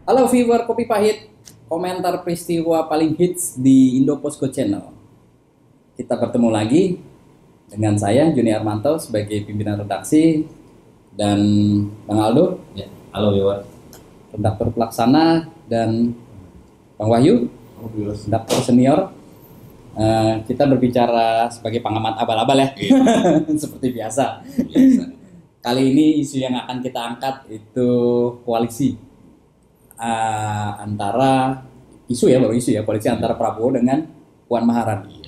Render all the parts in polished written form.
Halo viewer Kopi Pahit, komentar peristiwa paling hits di Indopostco Channel. Kita bertemu lagi dengan saya Juni Armanto sebagai pimpinan redaksi dan Bang Aldo, Ya, halo viewer. redaktur pelaksana, dan Bang Wahyu, redaktur senior. Kita berbicara sebagai pengamat abal-abal ya, seperti biasa. Kali ini isu yang akan kita angkat itu koalisi antara koalisi antara Prabowo dengan Puan Maharani.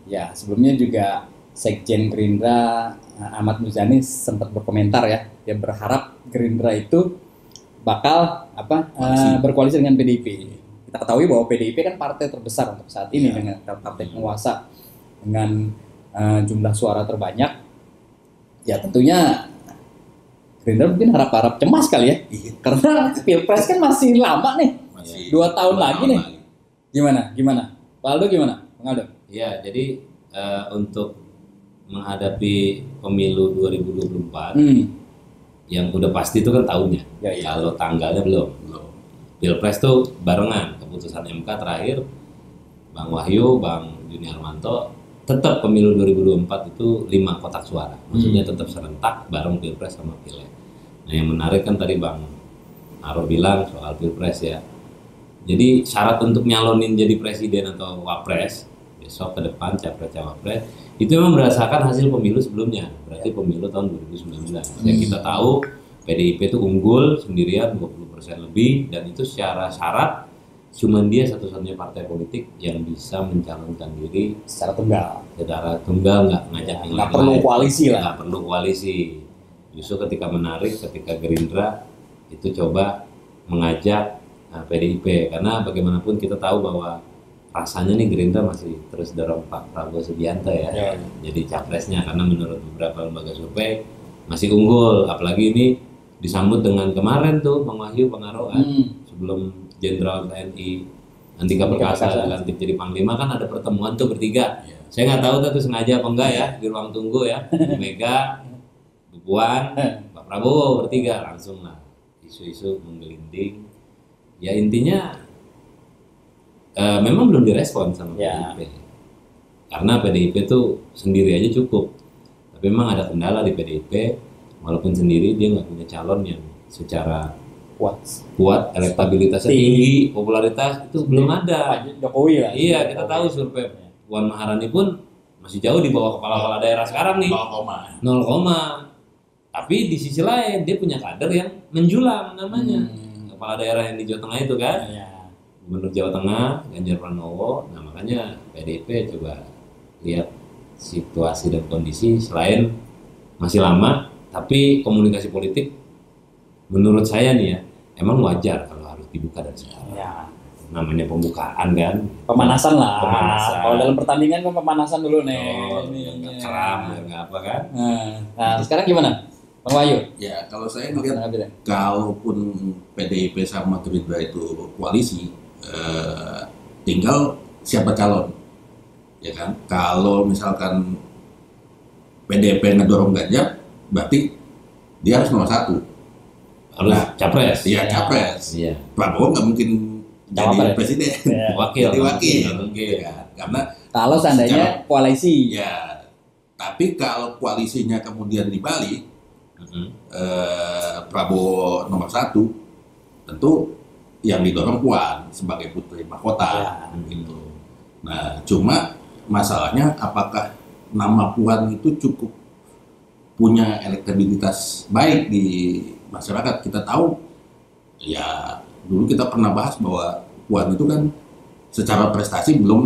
Ya, sebelumnya juga Sekjen Gerindra Ahmad Muzani sempat berkomentar ya, dia berharap Gerindra itu bakal berkoalisi dengan PDIP. Kita ketahui bahwa PDIP kan partai terbesar untuk saat ini dengan partai penguasa dengan jumlah suara terbanyak. Ya tentunya Gerindra mungkin harap-harap cemas kali ya, karena Pilpres kan masih lama nih, 2 tahun lagi nih. Gimana? Pak Aldo gimana? Bang Aldo? Ya, jadi untuk menghadapi pemilu 2024 yang udah pasti itu kan tahunnya. Ya. Kalau tanggalnya belum. Pilpres tuh barengan, keputusan MK terakhir Bang Wahyu, Bang Juni Armanto, tetap pemilu 2024 itu 5 kotak suara. Maksudnya tetap serentak bareng Pilpres sama Pileg. Nah, yang menarik kan tadi Bang Aro bilang soal Pilpres ya. Jadi syarat untuk nyalonin jadi presiden atau wapres besok ke depan, capres-cawapres itu memang berdasarkan hasil pemilu sebelumnya. Berarti pemilu tahun 2019. Yang kita tahu PDIP itu unggul sendirian 20% lebih, dan itu secara syarat cuman dia satu-satunya partai politik yang bisa mencalonkan diri Secara tunggal, nggak ngajak yang nggak lain. perlu koalisi lah. Nggak perlu koalisi. Justru ketika Gerindra itu coba mengajak PDIP, karena bagaimanapun kita tahu bahwa rasanya nih Gerindra masih terus dorong Pak Prabowo Subianto ya. Jadi capresnya, karena menurut beberapa lembaga survei masih unggul, apalagi ini disambut dengan kemarin tuh Bang Wahyu, Bang Aro kan, sebelum Jenderal TNI Andika Perkasa dilantik jadi Panglima kan ada pertemuan tuh bertiga. Saya nggak tahu tuh sengaja apa enggak ya, di ruang tunggu ya, Bu Mega, Bu Puan, Pak Prabowo bertiga, langsung lah isu-isu menggelinding. Ya intinya memang belum direspon sama PDIP, karena PDIP tuh sendiri aja cukup. Tapi memang ada kendala di PDIP, walaupun sendiri dia nggak punya calon yang secara kuat, elektabilitasnya tinggi, popularitas itu belum ada. Pak Jokowi lah. Iya, kita tahu survei Puan Maharani pun masih jauh di bawah kepala-kepala daerah sekarang nih, 0, tapi di sisi lain dia punya kader yang menjulang namanya, kepala daerah yang di Jawa Tengah itu kan, Gubernur Jawa Tengah Ganjar Pranowo. Nah makanya PDIP coba lihat situasi dan kondisi, selain masih lama, tapi komunikasi politik menurut saya nih ya, emang wajar kalau harus dibuka dari sekarang. Namanya pembukaan kan, Pemanasan lah. Kalau dalam pertandingan kan pemanasan dulu nih. Nggak keram, nggak apa kan. Nah, sekarang gimana, Bang Wahyu? Ya, kalau saya melihat, kalaupun PDIP sama Gerindra itu koalisi, tinggal siapa calon, ya kan? Kalau misalkan PDIP ngedorong Ganjar, berarti dia harus nomor 1. Harus capres. Iya, capres. Iya. Prabowo nggak mungkin jadi presiden, Wakil. jadi wakil. Mungkin. Ya, karena Kalau seandainya koalisi. ya, tapi kalau koalisinya kemudian dibalik, Prabowo nomor 1, tentu yang didorong Puan sebagai putri mahkota, gitu. Nah, cuma masalahnya apakah nama Puan itu cukup punya elektabilitas baik di masyarakat. Kita tahu, ya dulu kita pernah bahas bahwa Puan itu kan secara prestasi belum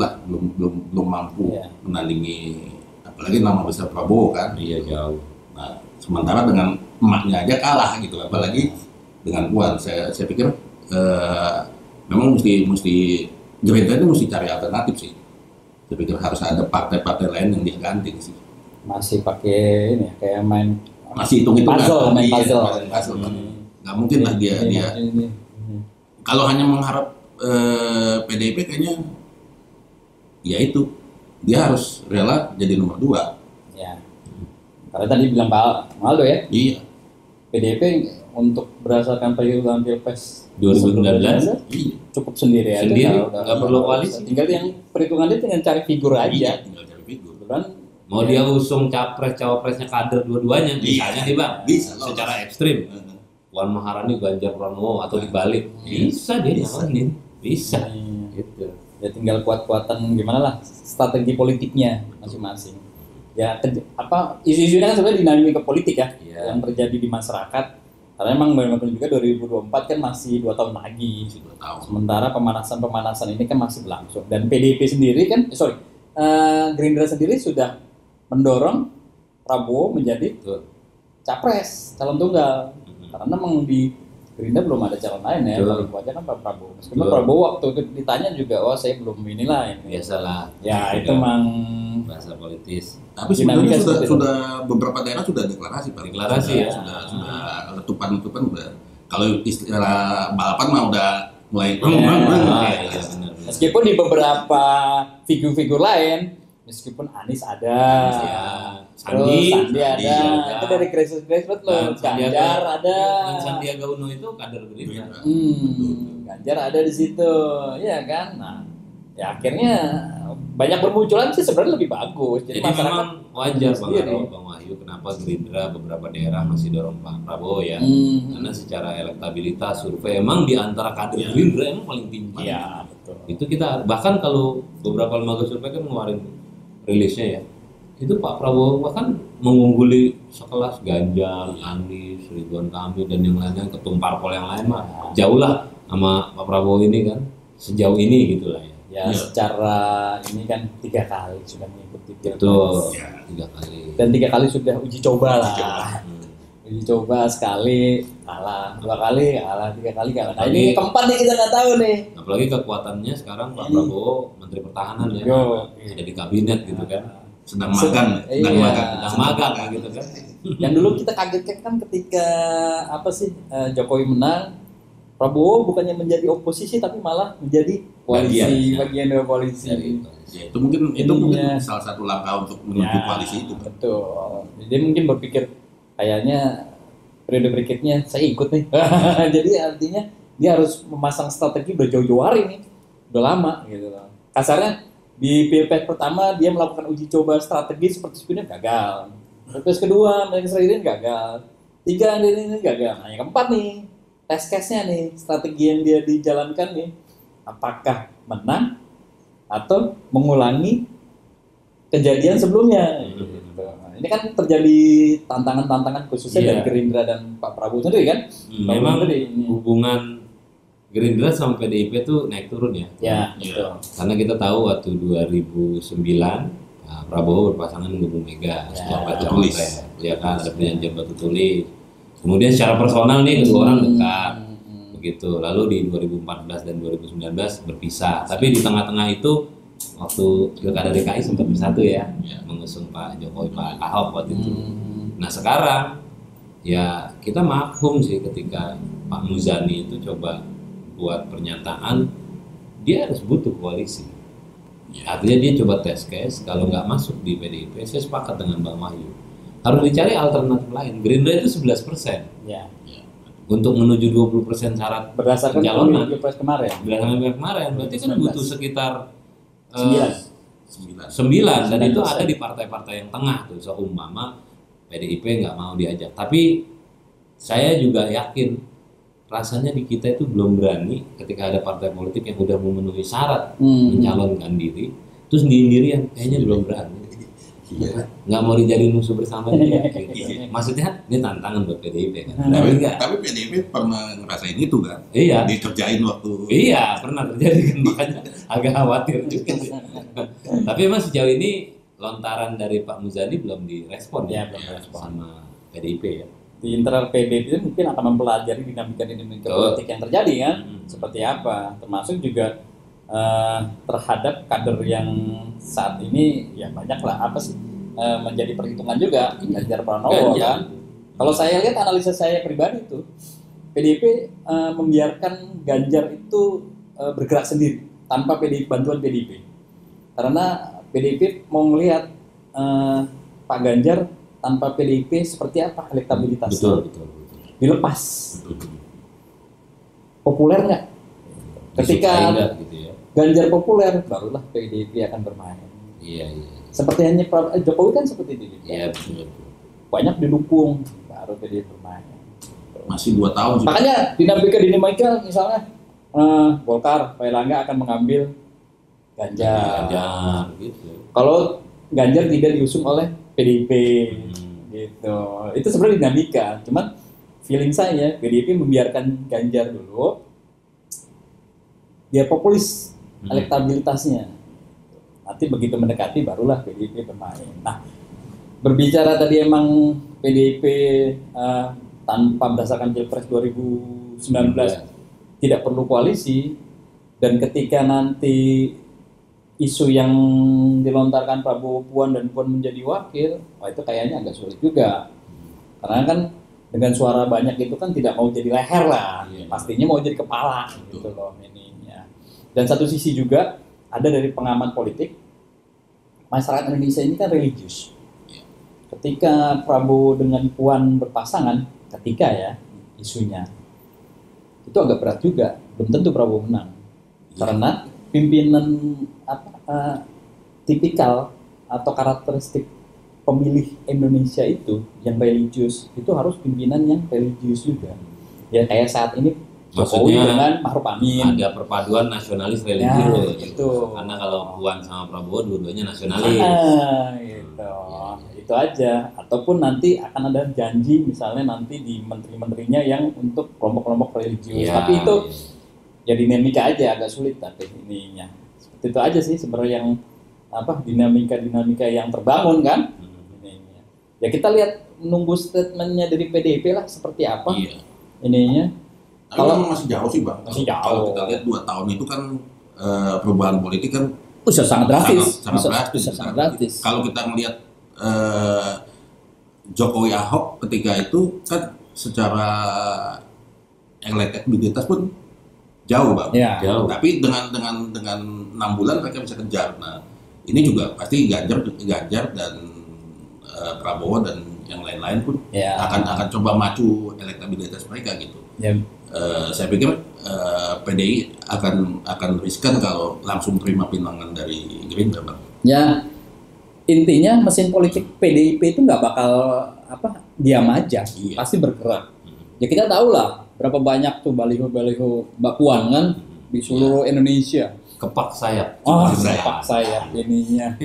mampu menandingi apalagi nama besar Prabowo kan. Iya, jauh. Nah, sementara dengan emaknya aja kalah gitu, apalagi dengan Puan. Saya pikir memang mesti Gerindra itu mesti cari alternatif sih. Saya pikir harus ada partai-partai lain yang dia ganti sih. Masih pakai ini ya, kayak masih hitung-hitungan, main puzzle. Nggak mungkin lah dia kalau hanya mengharap PDIP, kayaknya ya itu dia harus rela jadi nomor 2. Ya, karena tadi bilang Pak Aldo ya, Iya. PDIP untuk berdasarkan perhitungan Pilpres 2019 Iya. cukup sendiri aja. Sendiri, Udah nggak perlu koalisi. Tinggal yang perhitungannya dengan cari figur aja. Iya, tinggal cari figur. Kebetulan mau dia usung capres cawapresnya kader dua-duanya, misalnya nih Bang, Bisa loh. secara ekstrim Puan Maharani Ganjar Pranowo atau dibalik, bisa dia nyalonin, bisa gitu. Ya tinggal kuat-kuatan gimana lah strategi politiknya masing-masing. Ya isu-isunya kan sebenarnya dinamika politik ya Iya. yang terjadi di masyarakat. Karena emang bagaimanapun juga 2024 kan masih 2 tahun lagi. Masih 2 tahun. Sementara pemanasan ini kan masih berlangsung. Dan PDIP sendiri kan, Gerindra sendiri sudah mendorong Prabowo menjadi Betul. capres, calon tunggal. Karena memang di Gerindra belum ada calon lain ya, Betul. paling kuat kan Pak Prabowo. Meskipun Betul. Prabowo waktu itu ditanya juga, saya belum inilah ini. Biasalah. Ya itu memang bahasa politis. Tapi sebenarnya Dinamika seperti itu. sudah beberapa daerah sudah deklarasi Pak. Deklarasi ya. Sudah letupan-letupan udah. Kalau istilah balapan mah udah mulai Ya. Iya benar. meskipun di beberapa figur-figur lain, meskipun Anies ada, Ya. terus Sandi ada, ada. itu dari grassroots loh, Ganjar ada, Dan Sandiaga Uno itu kader Gerindra. Ganjar ada di situ, ya kan? Nah, ya akhirnya banyak bermunculan sih sebenarnya lebih bagus. Jadi memang wajar Bang sendiri. Aro, Bang Wahyu kenapa Gerindra beberapa daerah masih dorong Pak Prabowo ya. Karena secara elektabilitas survei emang di antara kader Gerindra emang paling tinggi. Iya, betul. Itu kita bahkan kalau beberapa lembaga survei kan ngeluarin rilisnya ya. Itu Pak Prabowo bahkan mengungguli sekelas Ganjar, Anies, Ridwan Kamil dan yang lainnya, ketum parpol yang lain mah jauh lah sama Pak Prabowo ini kan sejauh ini gitulah ya. Ya, secara ini kan 3 kali sudah mengikuti Betul. Pilpres. 3 kali. Dan 3 kali sudah uji coba lah. Hmm. Uji coba sekali kalah, 2 kali kalah, 3 kali kalah. Nah ini keempat nih kita nggak tahu nih. Apalagi kekuatannya sekarang Pak Prabowo Menteri Pertahanan ya. Yo. Ada di kabinet gitu kan. sedang magang, sedang Iya. magang. Sedang magang gitu kan. Yang dulu kita kagetkan kan ketika Jokowi menang, Prabowo bukannya menjadi oposisi tapi malah menjadi koalisi, bagian dari koalisi. Ya, itu mungkin Ininya. salah satu langkah untuk menuju Ya, koalisi itu. betul. Jadi mungkin berpikir kayaknya periode berikutnya saya ikut nih. Jadi artinya dia harus memasang strategi udah jauh-jauh hari nih, udah lama gitu loh. Kasarnya di Pilpres pertama dia melakukan uji coba strategi seperti sebelumnya gagal. Pilpres kedua mereka sendiri gagal. 3 ini gagal. Nah yang keempat nih test case-nya nih, strategi yang dia dijalankan nih, apakah menang atau mengulangi kejadian sebelumnya. Gitu. Nah, ini kan terjadi tantangan-tantangan khususnya Iya. dari Gerindra dan Pak Prabowo sendiri kan. Memang Sendiri. hubungan Gerindra sama PDIP tuh naik turun ya. Ya, betul. Karena kita tahu waktu 2009 Pak Prabowo berpasangan dengan Bu Mega setelah baca tulis. ya kan ada perjanjian batu tulis. Kemudian secara personal nih kedua orang dekat. Begitu. Lalu di 2014 dan 2019 berpisah. Tapi di tengah-tengah itu waktu Pilkada DKI sempat bersatu ya, mengusung Pak Jokowi, Pak Ahok waktu itu. Nah sekarang ya kita maklum sih ketika Pak Muzani itu coba buat pernyataan dia harus butuh koalisi. Artinya dia coba test case, kalau nggak masuk di PDIP, saya sepakat dengan Bang Wahyu. Harus dicari alternatif lain. Gerindra itu 11%. Ya. Untuk menuju 20% syarat Berdasarkan pencalonan. Pilpres kemarin. Berdasarkan kemarin, berarti kan 19. butuh sekitar 9. 9 dan itu 9%. ada di partai-partai yang tengah tuh. Seumpama PDIP nggak mau diajak. Tapi saya juga yakin rasanya di kita itu belum berani ketika ada partai politik yang udah memenuhi syarat mencalonkan diri, terus sendirian kayaknya belum berani. Iya. Nggak mau dijadiin musuh bersama dia. Iya. Gitu. Maksudnya ini tantangan buat PDIP kan. Tapi, Tapi enggak. tapi PDIP pernah ngerasain itu kan? Iya. Dikerjain waktu. Iya, pernah terjadi kan makanya agak khawatir juga sih. Tapi emang sejauh ini lontaran dari Pak Muzani belum direspon Ya, belum direspon. sama PDIP ya. Di internal PDIP itu mungkin akan mempelajari dinamika Betul. politik yang terjadi kan, Hmm. seperti apa. Termasuk juga terhadap kader yang saat ini ya banyak lah menjadi perhitungan juga Ganjar Pranowo Ganjar. kan. Kalau saya lihat analisa saya pribadi itu PDIP membiarkan Ganjar itu bergerak sendiri tanpa bantuan PDIP. Karena PDIP mau melihat Pak Ganjar tanpa PDIP seperti apa elektabilitasnya. Betul. Dilepas. Betul. populer nggak? Ketika Disukai nggak gitu ya. Ganjar populer, barulah PDIP akan bermain. Iya. Seperti hanya Jokowi kan seperti itu. Iya betul. Banyak didukung, baru PDIP bermain. Masih 2 tahun sih. Makanya dinamika misalnya Golkar, Pak Erlangga akan mengambil Ganjar. Gitu. Kalau Ganjar tidak diusung oleh PDIP, gitu. Itu sebenarnya dinamika. Cuman feeling saya PDIP membiarkan Ganjar dulu, dia populis elektabilitasnya. Nanti begitu mendekati barulah PDIP bermain. Nah, berbicara tadi emang PDIP tanpa berdasarkan Pilpres 2019 tidak perlu koalisi, dan ketika nanti isu yang dilontarkan Prabowo Puan dan Puan menjadi wakil, wah itu kayaknya agak sulit juga. Karena kan dengan suara banyak itu kan tidak mau jadi leher lah, pastinya mau jadi kepala gitu loh ininya. Dan satu sisi juga ada dari pengamat politik, masyarakat Indonesia ini kan religius. Ketika Prabowo dengan Puan berpasangan, ketika ya isunya, itu agak berat juga, belum tentu Prabowo menang. Karena pimpinan tipikal atau karakteristik pemilih Indonesia itu yang religius, itu harus pimpinan yang religius juga. Ya kayak saat ini Jokowi dengan Ma'ruf Amin. Ada perpaduan nasionalis religius. Gitu. Karena kalau Puan sama Prabowo dua-duanya nasionalis. Gitu. Itu aja. Ataupun nanti akan ada janji misalnya nanti di menteri-menterinya yang untuk kelompok-kelompok religius. Tapi itu ya dinamika aja, agak sulit tapi ininya. Seperti itu aja sih sebenarnya yang dinamika yang terbangun kan. Ya kita lihat menunggu statementnya dari PDIP lah seperti apa ininya. Kalau masih jauh sih Bang. Masih jauh. Kalau kita lihat 2 tahun itu kan perubahan politik kan bisa sangat drastis. Sangat drastis. Kalau kita melihat Jokowi Ahok ketika itu kan secara elektabilitas pun jauh Bang. Jauh. Tapi dengan 6 bulan mereka bisa kejar. Nah, ini juga pasti Ganjar dan Prabowo dan yang lain-lain pun akan coba maju elektabilitas mereka gitu. Saya pikir PDI akan riskan kalau langsung terima pinangan dari Gerindra, Bang. Ya, intinya mesin politik PDIP itu nggak bakal diam aja, pasti bergerak. Ya kita tahu lah berapa banyak tuh baliho-baliho Mbak Puan kan di seluruh Indonesia. Kepak sayap. Kepak sayap ininya.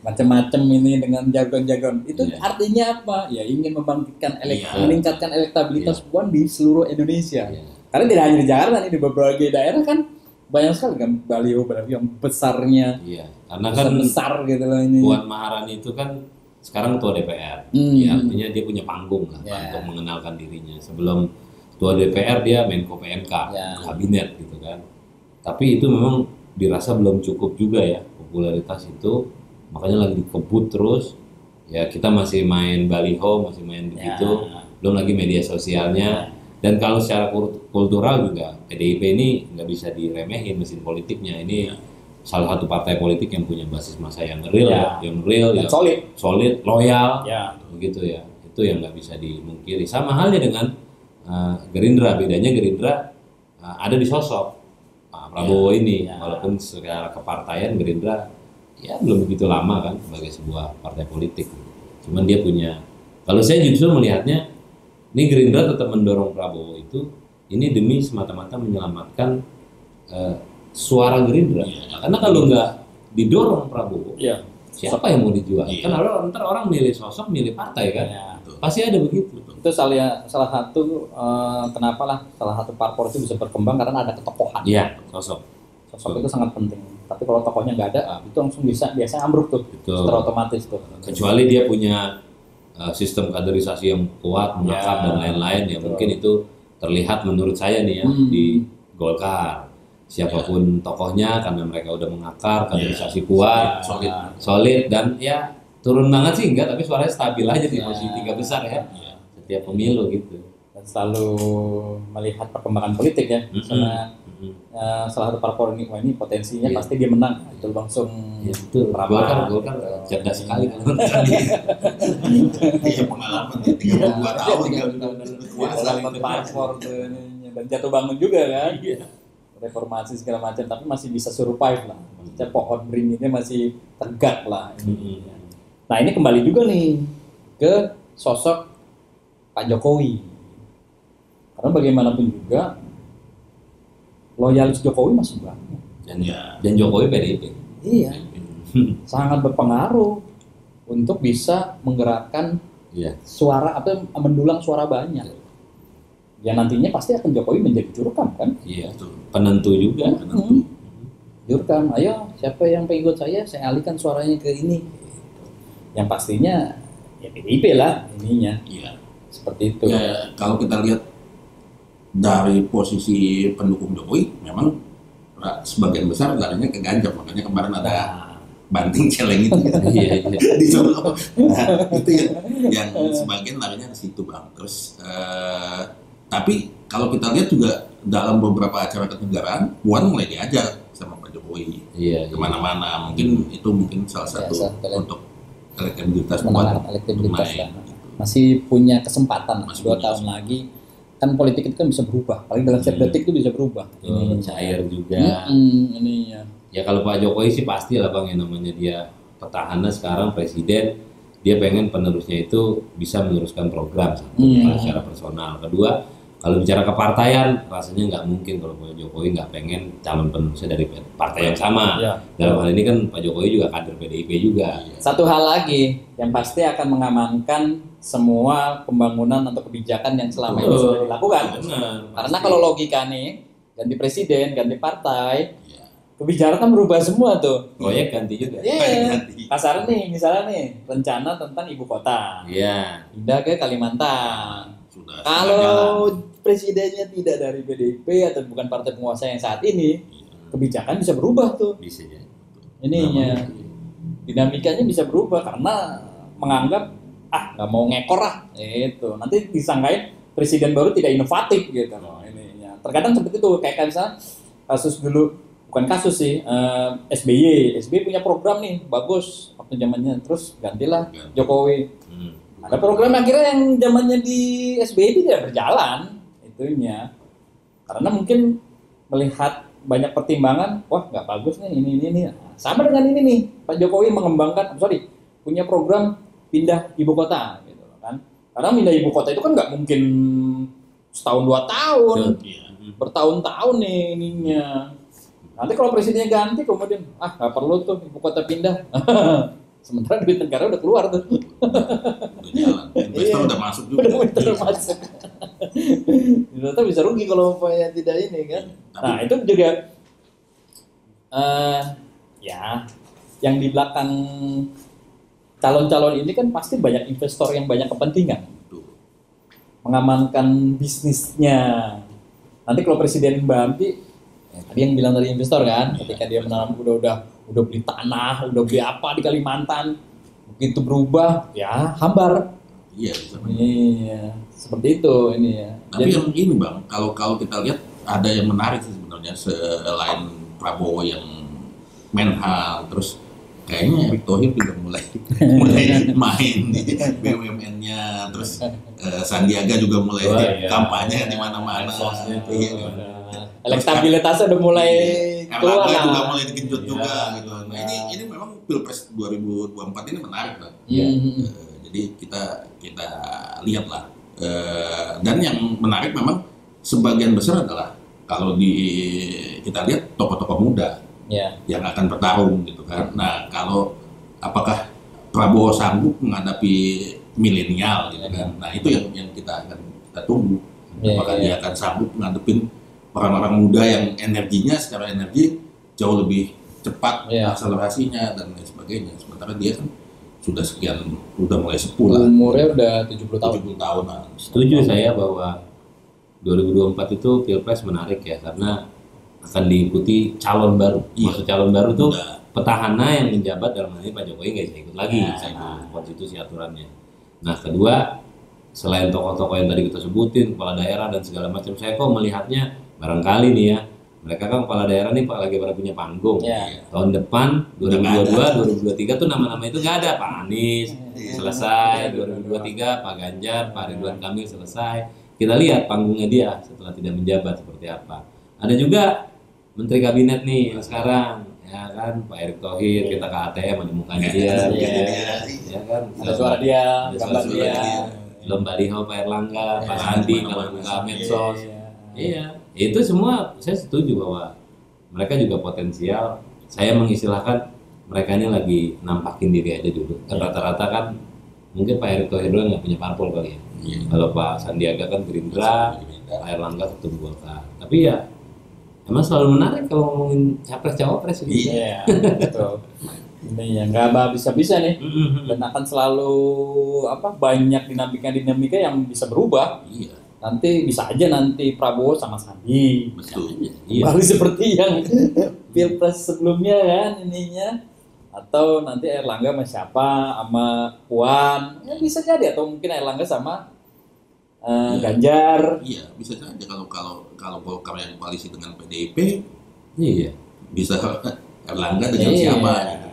Macam-macam ini dengan jargon-jargon. Itu artinya apa? Ya ingin membangkitkan meningkatkan elektabilitas Puan di seluruh Indonesia. Karena tidak hanya di Jakarta nih, di berbagai daerah kan banyak sekali kan baliho yang besarnya. Karena kan besar gitu loh ini. Puan Maharani itu kan sekarang ketua DPR. Ya, artinya dia punya panggung lah untuk mengenalkan dirinya. Sebelum ketua DPR dia Menko PMK, kabinet gitu kan. Tapi itu memang dirasa belum cukup juga ya popularitas itu, makanya lagi dikebut terus. Ya kita masih main baliho, masih main begitu, belum lagi media sosialnya. Dan kalau secara kultural juga PDIP ini nggak bisa diremehin mesin politiknya. Ini salah satu partai politik yang punya basis massa yang real, yang solid, loyal, begitu ya. Itu yang nggak bisa dimungkiri. Sama halnya dengan Gerindra, bedanya Gerindra ada di sosok Prabowo ini, walaupun secara kepartaian Gerindra ya belum begitu lama kan sebagai sebuah partai politik. Cuman dia punya, kalau saya justru melihatnya, ini Gerindra tetap mendorong Prabowo itu, ini demi semata-mata menyelamatkan suara Gerindra. Karena kalau nggak didorong Prabowo, siapa yang mau dijual? Kan ntar orang milih sosok, milih partai kan, pasti ada begitu. Itu salah satu kenapa lah salah satu parpol itu bisa berkembang karena ada ketokohan. Sosok itu sangat penting. Tapi kalau tokohnya nggak ada, itu langsung biasanya ambruk tuh, secara otomatis tuh. Kecuali dia punya sistem kaderisasi yang kuat, melekat dan lain-lain, ya mungkin itu terlihat menurut saya nih ya di Golkar. Siapapun tokohnya, karena mereka udah mengakar, kaderisasi kuat, solid dan ya turun banget sih enggak, tapi suaranya stabil aja di posisi 3 besar ya. Setiap pemilu gitu. Dan selalu melihat perkembangan politik ya. Misalnya salah satu parpol ini, wah ini potensinya pasti dia menang. Itu langsung Golkar cerdas sekali kan. Pengalaman 32 tahun pengalaman parpol tuh ini. dan jatuh bangun juga kan. Reformasi segala macam, tapi masih bisa survive lah. Maksudnya pohon beringinnya masih tegak lah. Nah ini kembali juga nih ke sosok Pak Jokowi. Karena bagaimanapun juga loyalis Jokowi masih banyak. Dan Jokowi PDIP. Iya. Sangat berpengaruh untuk bisa menggerakkan suara atau mendulang suara banyak. Ya nantinya pasti akan Jokowi menjadi jurkam kan? Iya. Penentu juga. Jurkam, ayo siapa yang pengikut saya alihkan suaranya ke ini. Yang pastinya ya PDIP lah ininya. Iya. Seperti itu. Ya, kalau kita lihat dari posisi pendukung Jokowi, memang sebagian besar larinya ke Ganjar, makanya kemarin ada banting celeng itu di Solo. Nah, itu yang sebagian larinya ke situ Bang. Terus tapi kalau kita lihat juga dalam beberapa acara kenegaraan, Puan mulai diajak sama Pak Jokowi kemana-mana. Mungkin itu salah satu untuk elektabilitas Puan. Masih punya kesempatan 2 tahun lagi. Kan politik itu kan bisa berubah, paling dalam setiap detik itu bisa berubah. Ini cair juga. Ininya. Ya kalau Pak Jokowi sih pasti lah Bang, yang namanya dia petahana sekarang presiden, dia pengen penerusnya itu bisa meneruskan program secara personal. Kedua, kalau bicara kepartaian, rasanya nggak mungkin kalau Pak Jokowi nggak pengen calon penerusnya dari partai yang sama. Dalam hal ini kan Pak Jokowi juga kader PDIP juga. Satu hal lagi yang pasti akan mengamankan semua pembangunan atau kebijakan yang selama ini sudah dilakukan. Karena kalau logika nih, ganti presiden, ganti partai, kebijakan kan berubah semua tuh. Proyek ganti juga. Kasar nih, misalnya nih, rencana tentang ibu kota. Pindah ke Kalimantan. Kalau presidennya tidak dari PDIP atau bukan partai penguasa yang saat ini, kebijakan bisa berubah tuh. Bisa ya. Ininya, dinamikanya bisa berubah karena menganggap nggak mau ngekor itu. Nanti disangkain presiden baru tidak inovatif gitu loh. Ininya. Terkadang seperti itu, kayak misalnya kasus dulu, bukan kasus sih, SBY punya program nih bagus waktu zamannya, terus gantilah Jokowi. Ada program akhirnya yang zamannya di SBY tidak berjalan itunya, karena mungkin melihat banyak pertimbangan, wah nggak bagus nih ini. Sama dengan ini nih, Pak Jokowi punya program pindah ibu kota gitu kan. Karena pindah ibu kota itu kan nggak mungkin setahun 2 tahun, bertahun-tahun nih ininya. Nanti kalau presidennya ganti kemudian nggak perlu tuh ibu kota pindah. Sementara duit negara udah keluar tuh. Udah jalan, investor udah masuk juga. Udah masuk. Ternyata bisa rugi kalau umpamanya tidak ini kan. Nah itu juga yang di belakang calon-calon ini kan pasti banyak investor yang banyak kepentingan. Mengamankan bisnisnya. Nanti kalau presiden berhenti, tadi yang bilang dari investor kan, ketika dia menanam udah beli tanah, udah beli apa di Kalimantan, begitu berubah, ya hambar. Iya, seperti itu ini ya. Tapi yang ini Bang, kalau kita lihat ada yang menarik sih sebenarnya selain Prabowo yang Menhan, terus kayaknya Erick Thohir juga mulai main di BUMN-nya, terus Sandiaga juga mulai kampanye di mana-mana. Elektabilitasnya udah mulai keluar. Erlangga juga mulai digenjot juga gitu. Nah ini memang Pilpres 2024 ini menarik Bang. Jadi kita lihat lah. Dan yang menarik memang sebagian besar adalah kalau kita lihat tokoh-tokoh muda yang akan bertarung gitu kan. Nah kalau apakah Prabowo sanggup menghadapi milenial gitu kan. Nah itu yang kita tunggu. Apakah dia akan sanggup menghadapin orang-orang muda yang secara energi jauh lebih cepat akselerasinya dan lain sebagainya. Sementara dia kan udah mulai sepuh lah. Umurnya udah 70 tahun. 70 tahunan. Setuju saya bahwa 2024 itu Pilpres menarik ya, karena akan diikuti calon baru. Maksud calon baru tuh petahana yang menjabat, dalam hal ini Pak Jokowi nggak bisa ikut lagi konstitusi aturannya. Nah kedua, selain tokoh-tokoh yang tadi kita sebutin, kepala daerah dan segala macam, saya kok melihatnya barangkali nih ya, mereka kan kepala daerah nih lagi pada punya panggung. Tahun depan 2022, 2023 tuh nama-nama itu nggak ada. Pak Anies selesai, 2023 Pak Ganjar, Pak Ridwan Kamil selesai. kita lihat panggungnya dia setelah tidak menjabat seperti apa. Ada juga Menteri Kabinet nih yang sekarang, ya kan, Pak Erick Thohir, kita ke ATM ada mukanya dia, ya kan, ada suara dia, ada gambar suara dia. belum baliho Pak Erlangga, Pak Andi kalau buka medsos, Iya. itu semua saya setuju bahwa mereka juga potensial. Saya mengistilahkan mereka ini lagi nampakin diri aja dulu. Rata-rata kan mungkin Pak Erick Thohir nggak punya parpol kali ya. Kalau Pak Sandiaga kan Gerindra, Pak Erlangga ketum Golkar. Tapi ya emang selalu menarik kalau ngomongin capres cawapres gitu. Iya, betul. Ini ya nggak bisa-bisa nih, dan akan selalu banyak dinamika yang bisa berubah. Iya. Nanti bisa aja nanti Prabowo sama Sandi. Betul. Kembali seperti yang pilpres sebelumnya kan ininya. Atau nanti Erlangga sama siapa, sama Puan, ya bisa jadi. Atau mungkin Erlangga sama Ganjar. Iya, bisa saja kalau Golkar yang koalisi dengan PDIP, Iya. bisa Erlangga dengan siapa? Gitu.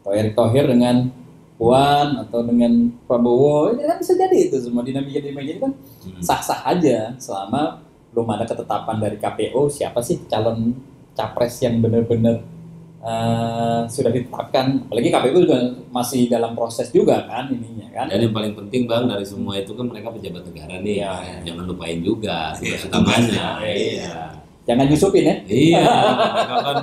Atau Erick Thohir dengan Puan atau dengan Prabowo, ya kan bisa jadi itu semua dinamika itu kan sah-sah aja selama belum ada ketetapan dari KPU siapa sih calon capres yang benar-benar sudah ditetapkan. Apalagi KPU juga masih dalam proses juga kan ininya kan. Dan yang paling penting Bang dari semua itu kan mereka pejabat negara nih, Ya. Jangan lupain juga tugas Iya, utamanya. iya. Jangan nyusupin ya. Iya, mereka kan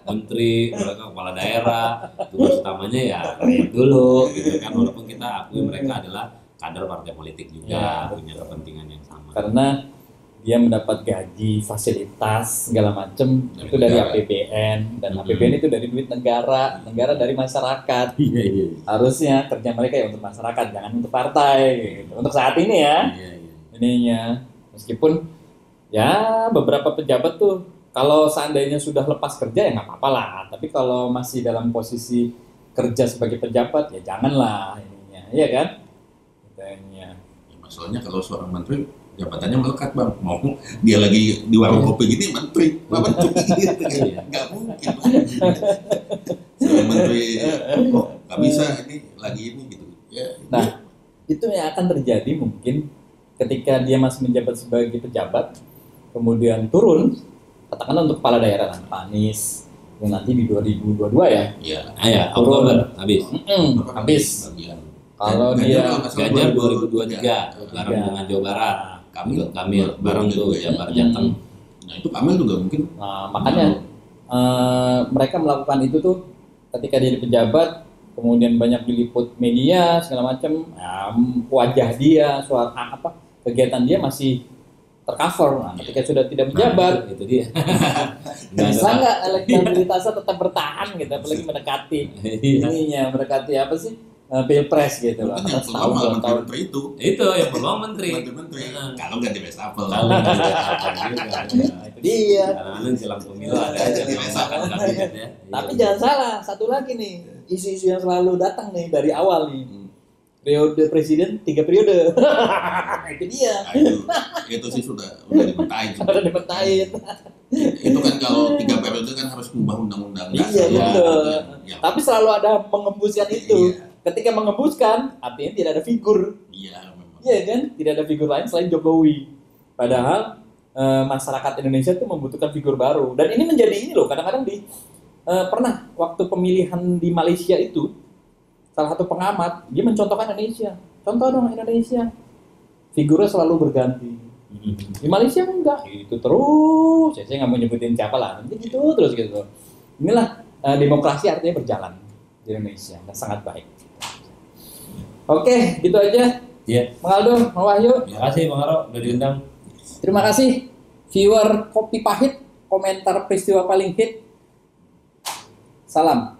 menteri, mereka kepala daerah, tugas utamanya ya rakyat dulu, gitu kan. Walaupun kita akui mereka adalah kader partai politik juga, punya kepentingan yang sama. Karena dia mendapat gaji, fasilitas segala macam itu dari APBN, dan APBN itu dari duit negara dari masyarakat. Iya. Harusnya kerja mereka ya untuk masyarakat, jangan untuk partai gitu. Untuk saat ini ya. Iya. Ininya. Meskipun ya beberapa pejabat tuh kalau seandainya sudah lepas kerja ya nggak apa-apa lah. Tapi kalau masih dalam posisi kerja sebagai pejabat ya janganlah ininya, iya kan? Katanya. Ya, masalahnya kalau seorang menteri jabatannya melekat Bang, mau dia lagi di warung kopi gini menteri, Pak Menteri gitu kan, nggak mungkin. Seorang menteri, nggak bisa ini lagi ini gitu. Ya, Nah, itu yang akan terjadi mungkin ketika dia masih menjabat sebagai pejabat, kemudian turun, katakanlah untuk kepala daerah kan, Pak Anies, yang nanti di 2022 ya. ya. Ayo, Oktober habis. Habis. Bagian. Kalau dia Ganjar 2023 bareng dengan Jawa Barat. Kamil bareng tuh Jabar Jateng. Nah itu Kamil juga mungkin. Nah, makanya mereka melakukan itu tuh ketika dia di pejabat, kemudian banyak diliput media segala macam, wajah dia, suara kegiatan dia masih tercover. Nah, ketika sudah tidak menjabat, Itu dia. bisa nggak elektabilitasnya tetap bertahan gitu, apalagi mendekati ininya, mendekati apa sih pilpres gitu loh. Mungkin Karena yang setahun peluang 2 tahun. menteri itu. Itu yang peluang menteri. Menteri. Kalau nggak di reshuffle. Kalau nggak ada apa-apa juga. Nah, itu dia. Kadang-kadang jelang pemilu ada aja yang memaksakan kabinet ya. Tapi jangan salah, satu lagi nih, isu-isu yang selalu datang nih dari awal nih. Periode presiden 3 periode. Itu dia. Nah, itu sih sudah dipetain. Udah dipetain. Itu kan kalau 3 periode kan harus mengubah undang-undang. Iya, betul. Ya. Tapi selalu ada mengembuskan itu. Iya. Ketika mengembuskan, artinya tidak ada figur. Iya memang. Iya kan? Tidak ada figur lain selain Jokowi. Padahal masyarakat Indonesia itu membutuhkan figur baru. Dan ini menjadi ini loh, kadang-kadang pernah waktu pemilihan di Malaysia itu, salah satu pengamat, dia mencontohkan Indonesia. Contoh dong Indonesia. Figurnya selalu berganti. Di Malaysia enggak, itu terus. Saya nggak mau nyebutin siapa lah, nanti gitu terus gitu. Inilah demokrasi artinya berjalan di Indonesia, dan sangat baik. Oke, gitu aja. Iya. Bang Aldo, Bang Wahyu. Terima kasih Bang Aro udah diundang. Terima kasih viewer Kopi Pahit, komentar peristiwa paling hit. Salam.